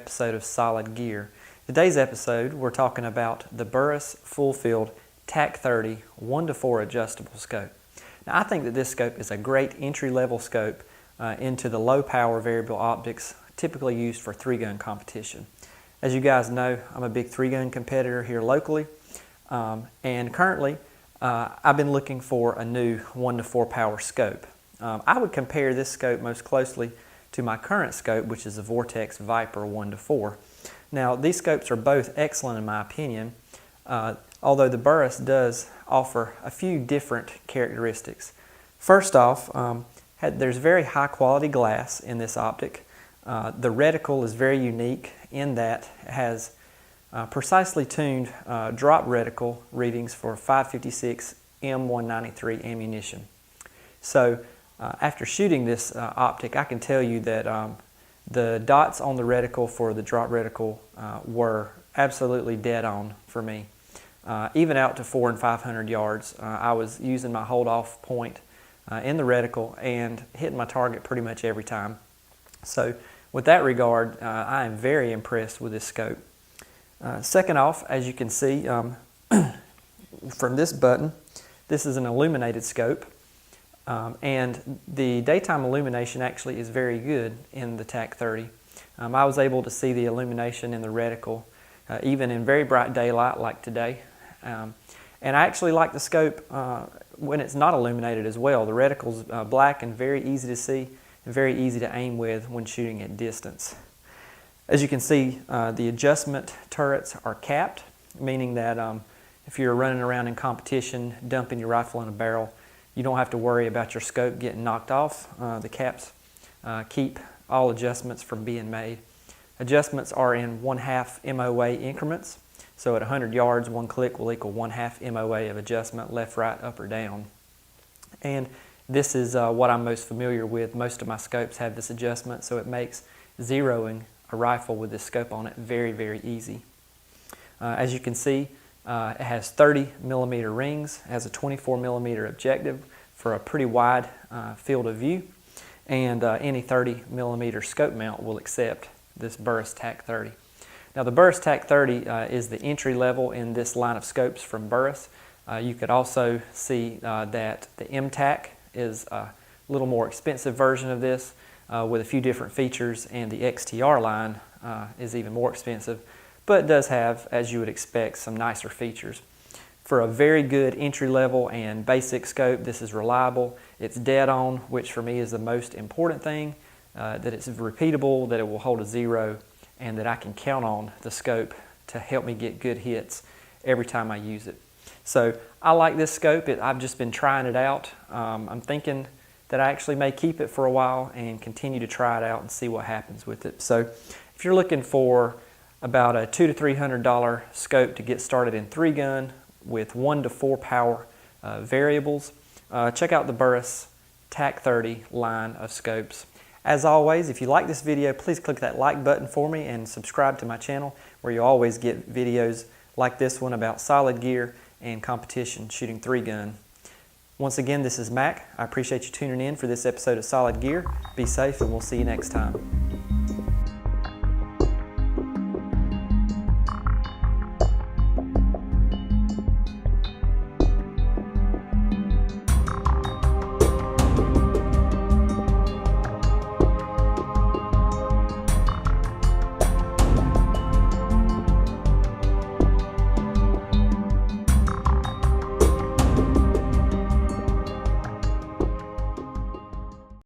episode of Solid Gear. Today's episode, we're talking about the Burris Fullfield TAC30 1:4 adjustable scope. Now, I think that this scope is a great entry-level scope into the low-power variable optics typically used for three-gun competition. As you guys know, I'm a big three-gun competitor here locally, and currently I've been looking for a new 1:4 power scope. I would compare this scope most closely to my current scope, which is the Vortex Viper 1:4. Now, these scopes are both excellent in my opinion, although the Burris does offer a few different characteristics. First off, there's very high quality glass in this optic. The reticle is very unique in that it has precisely tuned drop reticle readings for 5.56 M193 ammunition. So after shooting this optic, I can tell you that the dots on the reticle for the drop reticle were absolutely dead on for me. Even out to 400 and 500 yards, I was using my hold off point in the reticle and hitting my target pretty much every time. So with that regard, I am very impressed with this scope. Second off, as you can see from this button, this is an illuminated scope. And the daytime illumination actually is very good in the TAC30. I was able to see the illumination in the reticle even in very bright daylight like today. And I actually like the scope when it's not illuminated as well. The reticle's black and very easy to see and very easy to aim with when shooting at distance. As you can see, the adjustment turrets are capped, meaning that if you're running around in competition dumping your rifle in a barrel, you don't have to worry about your scope getting knocked off. The caps keep all adjustments from being made. Adjustments are in 1/2 MOA increments. So at 100 yards, one click will equal 1/2 MOA of adjustment, left, right, up, or down. And this is what I'm most familiar with. Most of my scopes have this adjustment, so it makes zeroing a rifle with this scope on it very, very easy. As you can see, it has 30 millimeter rings, has a 24 millimeter objective for a pretty wide field of view, and any 30 millimeter scope mount will accept this Burris TAC30. Now, the Burris TAC30 is the entry level in this line of scopes from Burris. You could also see that the MTAC is a little more expensive version of this with a few different features, and the XTR line is even more expensive, but it does have, as you would expect, some nicer features. For a very good entry-level and basic scope, this is reliable. It's dead on, which for me is the most important thing, that it's repeatable, that it will hold a zero, and that I can count on the scope to help me get good hits every time I use it. So I like this scope. I've just been trying it out. I'm thinking that I actually may keep it for a while and continue to try it out and see what happens with it. So if you're looking for about a $200 to $300 scope to get started in three-gun with 1:4 power variables, check out the Burris TAC30 line of scopes. As always, if you like this video, please click that like button for me and subscribe to my channel, where you always get videos like this one about solid gear and competition shooting three-gun. Once again, this is Mac. I appreciate you tuning in for this episode of Solid Gear. Be safe, and we'll see you next time.